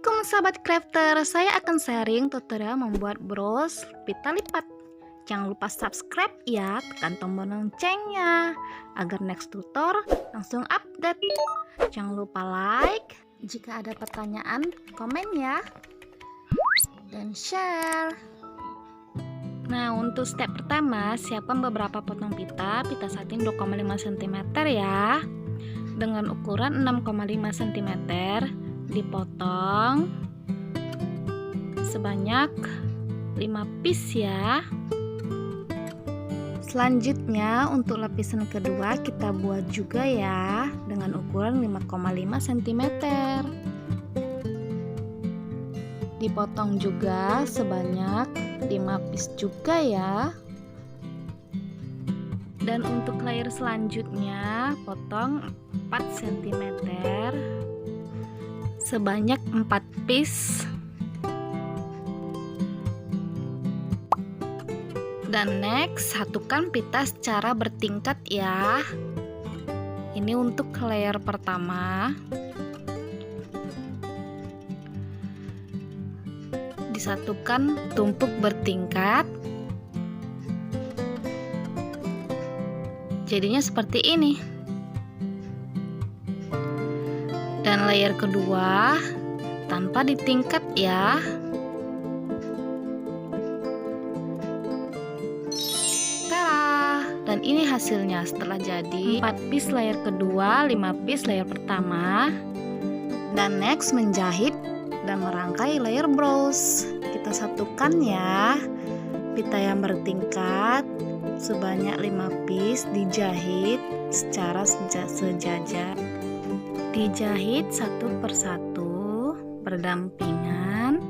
Assalamualaikum sahabat crafter, saya akan sharing tutorial membuat bros pita lipat. Jangan lupa subscribe ya, tekan tombol loncengnya agar next tutor langsung update. Jangan lupa like, jika ada pertanyaan komen ya, dan share. Nah, untuk step pertama, siapkan beberapa potong pita satin 2,5 cm ya, dengan ukuran 6,5 cm. Dipotong sebanyak 5 piece ya. Selanjutnya untuk lapisan kedua kita buat juga ya, dengan ukuran 5,5 cm. Dipotong juga sebanyak 5 piece juga ya. Dan untuk layer selanjutnya potong 4 cm sebanyak 4 piece. Dan next, satukan pita secara bertingkat ya. Ini untuk layer pertama. Disatukan tumpuk bertingkat. Jadinya seperti ini. Dan layer kedua tanpa ditingkat ya. Tara! Dan ini hasilnya setelah jadi 4 piece layer kedua, 5 piece layer pertama. Dan next menjahit dan merangkai layer bros. Kita satukan ya, pita yang bertingkat sebanyak 5 piece dijahit secara sejajar. Dijahit satu persatu berdampingan.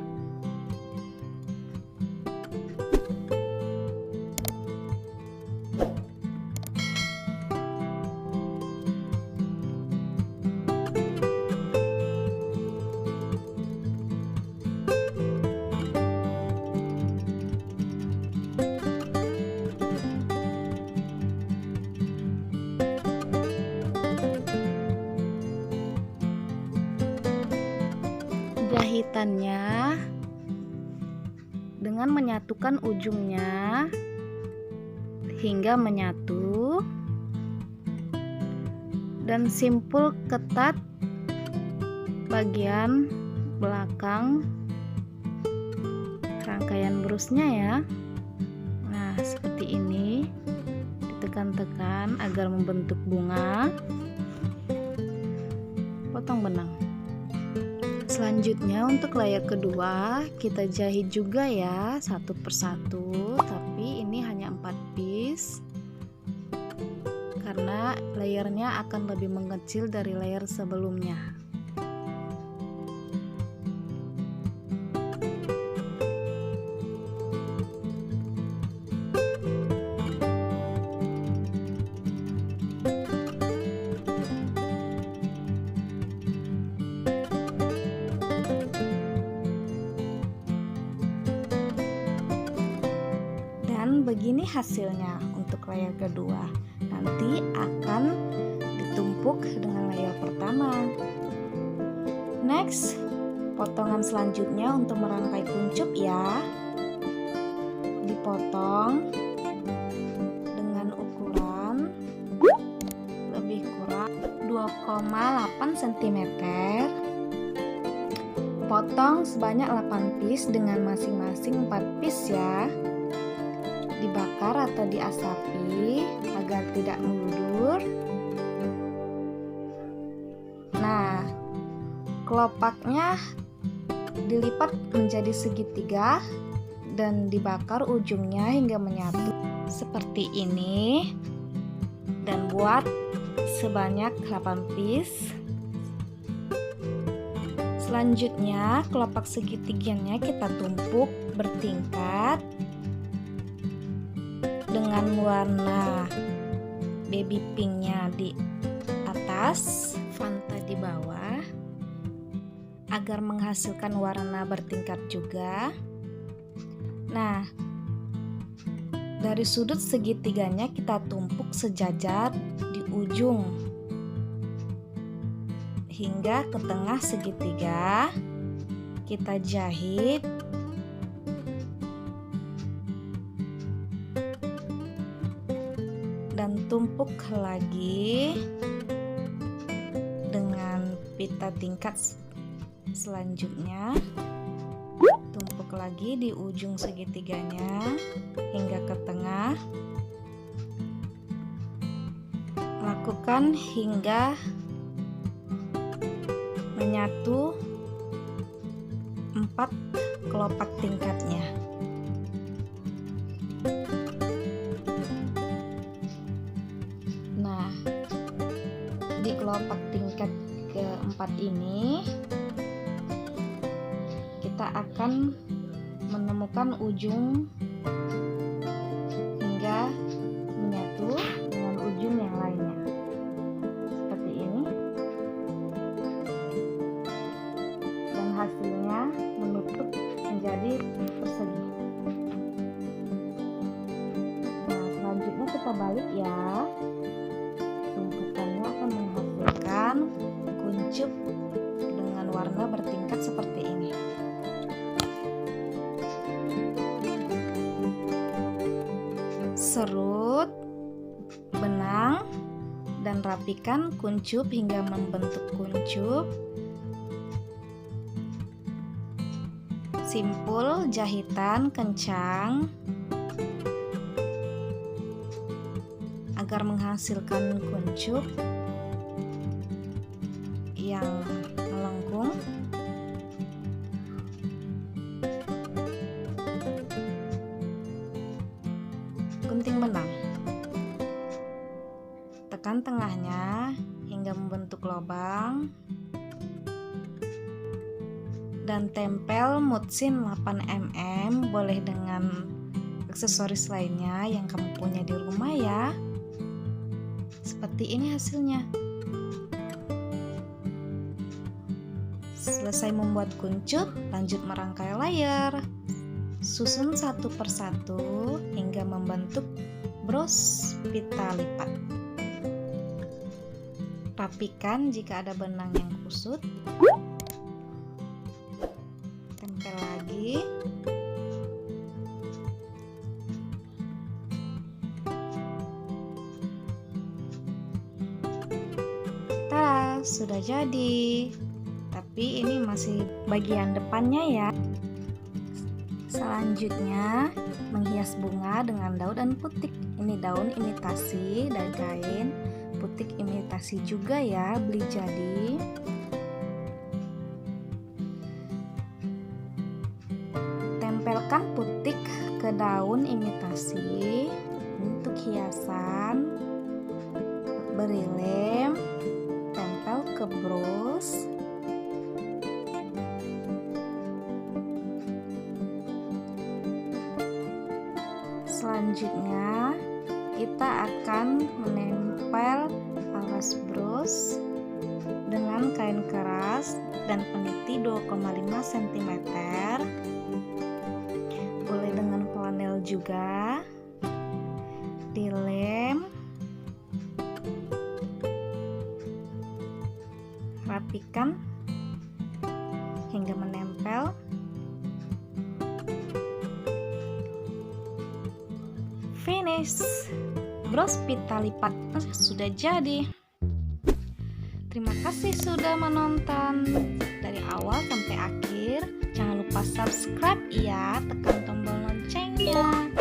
Jahitannya dengan menyatukan ujungnya hingga menyatu dan simpul ketat bagian belakang rangkaian brosnya ya. Nah, seperti ini, ditekan-tekan agar membentuk bunga. Potong benang. Selanjutnya untuk layer kedua kita jahit juga ya, satu persatu, tapi ini hanya 4 piece karena layernya akan lebih mengecil dari layer sebelumnya. Begini hasilnya untuk layer kedua. Nanti akan ditumpuk dengan layer pertama. Next, potongan selanjutnya untuk merangkai kuncup ya. Dipotong dengan ukuran lebih kurang 2,8 cm. Potong sebanyak 8 piece dengan masing-masing 4 piece ya. Dibakar atau diasapi agar tidak meludur. Nah, kelopaknya dilipat menjadi segitiga dan dibakar ujungnya hingga menyatu seperti ini, dan buat sebanyak 8 piece. Selanjutnya kelopak segitiganya kita tumpuk bertingkat dengan warna baby pinknya di atas, Fanta di bawah, agar menghasilkan warna bertingkat juga. Nah, dari sudut segitiganya kita tumpuk sejajar di ujung hingga ke tengah segitiga. kita jahit dan tumpuk lagi dengan pita tingkat selanjutnya. Tumpuk lagi di ujung segitiganya hingga ke tengah. Lakukan hingga menyatu 4 kelopak tingkatnya. Nah, di kelopak tingkat keempat ini kita akan menemukan ujung hingga menyatu dengan ujung yang lainnya. Seperti ini. Dan hasilnya menutup menjadi persegi. Nah, selanjutnya kita balik ya. Tumpukannya akan menghasilkan kuncup dengan warna bertingkat seperti ini. Serut benang dan rapikan kuncup hingga membentuk kuncup. Simpul jahitan kencang agar menghasilkan kuncup yang melengkung. Gunting benang, tekan tengahnya hingga membentuk lubang dan tempel mutsin 8 mm, boleh dengan aksesoris lainnya yang kamu punya di rumah ya. Seperti ini hasilnya. Selesai membuat kuncup, lanjut merangkai layar. Susun satu persatu hingga membentuk bros pita lipat. Rapikan jika ada benang yang kusut. Tempel lagi. Tada, sudah jadi. Tapi ini masih bagian depannya ya. Selanjutnya menghias bunga dengan daun dan putik. Ini daun imitasi dari kain, putik imitasi juga ya, beli jadi. Tempelkan putik ke daun imitasi untuk hiasan. Beri lem, tempel ke bros. Selanjutnya kita akan menempel alas bros dengan kain keras dan peniti 2,5 cm. Boleh dengan flanel juga. Dilem, rapikan hingga menempel. Finish, bros pita lipat sudah jadi. Terima kasih sudah menonton dari awal sampai akhir. Jangan lupa subscribe ya, tekan tombol loncengnya.